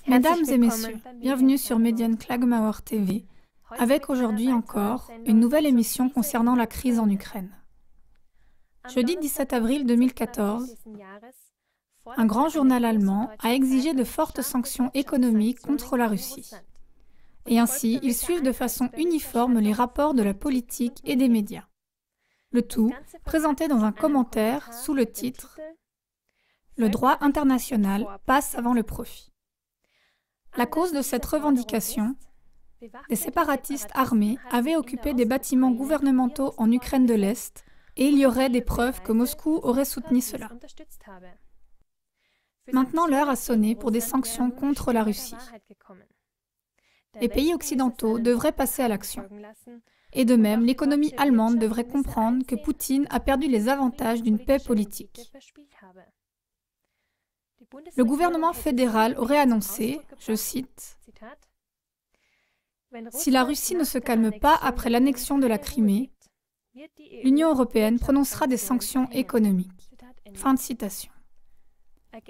Mesdames et messieurs, bienvenue sur Median Klagemauer TV, avec aujourd'hui encore une nouvelle émission concernant la crise en Ukraine. Jeudi 17 avril 2014, un grand journal allemand a exigé de fortes sanctions économiques contre la Russie. Et ainsi, ils suivent de façon uniforme les rapports de la politique et des médias. Le tout présenté dans un commentaire sous le titre « Le droit international passe avant le profit ». La cause de cette revendication, des séparatistes armés avaient occupé des bâtiments gouvernementaux en Ukraine de l'Est et il y aurait des preuves que Moscou aurait soutenu cela. Maintenant, l'heure a sonné pour des sanctions contre la Russie. Les pays occidentaux devraient passer à l'action. Et de même, l'économie allemande devrait comprendre que Poutine a perdu les avantages d'une paix politique. Le gouvernement fédéral aurait annoncé, je cite, « Si la Russie ne se calme pas après l'annexion de la Crimée, l'Union européenne prononcera des sanctions économiques. » Fin de citation.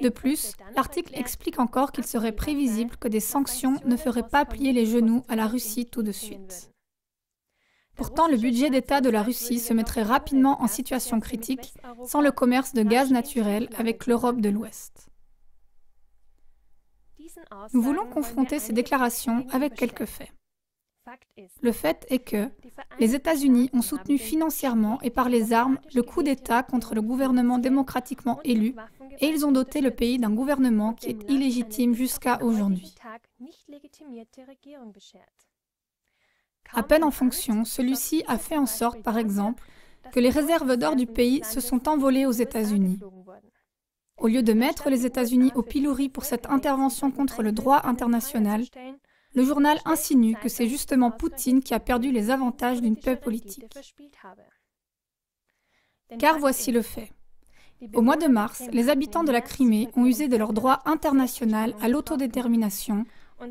De plus, l'article explique encore qu'il serait prévisible que des sanctions ne feraient pas plier les genoux à la Russie tout de suite. Pourtant, le budget d'État de la Russie se mettrait rapidement en situation critique sans le commerce de gaz naturel avec l'Europe de l'Ouest. Nous voulons confronter ces déclarations avec quelques faits. Le fait est que les États-Unis ont soutenu financièrement et par les armes le coup d'État contre le gouvernement démocratiquement élu et ils ont doté le pays d'un gouvernement qui est illégitime jusqu'à aujourd'hui. À peine en fonction, celui-ci a fait en sorte, par exemple, que les réserves d'or du pays se sont envolées aux États-Unis. Au lieu de mettre les États-Unis au pilori pour cette intervention contre le droit international, le journal insinue que c'est justement Poutine qui a perdu les avantages d'une paix politique. Car voici le fait. Au mois de mars, les habitants de la Crimée ont usé de leur droit international à l'autodétermination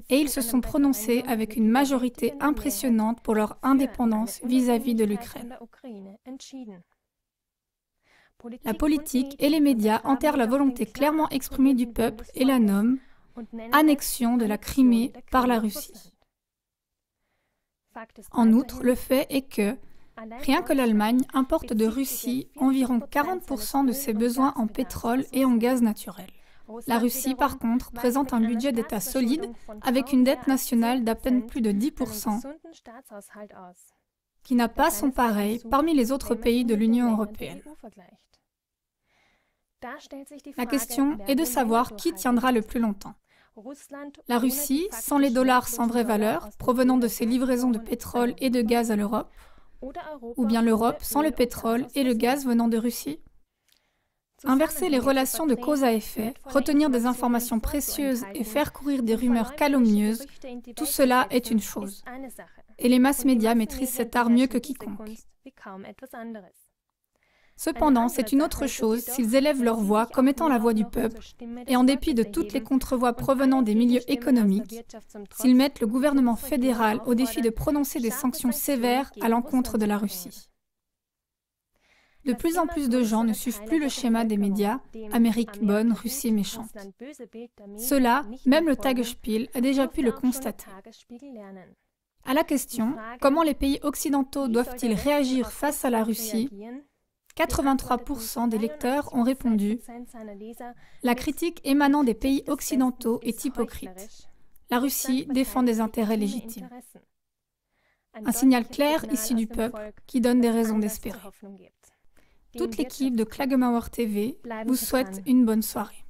et ils se sont prononcés avec une majorité impressionnante pour leur indépendance vis-à-vis de l'Ukraine. La politique et les médias enterrent la volonté clairement exprimée du peuple et la nomment annexion de la Crimée par la Russie. En outre, le fait est que, rien que l'Allemagne importe de Russie environ 40% de ses besoins en pétrole et en gaz naturel. La Russie, par contre, présente un budget d'État solide avec une dette nationale d'à peine plus de 10%, qui n'a pas son pareil parmi les autres pays de l'Union européenne. La question est de savoir qui tiendra le plus longtemps. La Russie, sans les dollars sans vraie valeur, provenant de ses livraisons de pétrole et de gaz à l'Europe, ou bien l'Europe sans le pétrole et le gaz venant de Russie? Inverser les relations de cause à effet, retenir des informations précieuses et faire courir des rumeurs calomnieuses, tout cela est une chose. Et les masses médias maîtrisent cet art mieux que quiconque. Cependant, c'est une autre chose s'ils élèvent leur voix comme étant la voix du peuple, et en dépit de toutes les contrevoix provenant des milieux économiques, s'ils mettent le gouvernement fédéral au défi de prononcer des sanctions sévères à l'encontre de la Russie. De plus en plus de gens ne suivent plus le schéma des médias « Amérique bonne, Russie méchante ». Cela, même le Tagesspiegel a déjà pu le constater. À la question « Comment les pays occidentaux doivent-ils réagir face à la Russie ?», 83% des lecteurs ont répondu « La critique émanant des pays occidentaux est hypocrite. La Russie défend des intérêts légitimes. » Un signal clair issu du peuple qui donne des raisons d'espérer. Toute l'équipe de Klagemauer TV vous souhaite une bonne soirée.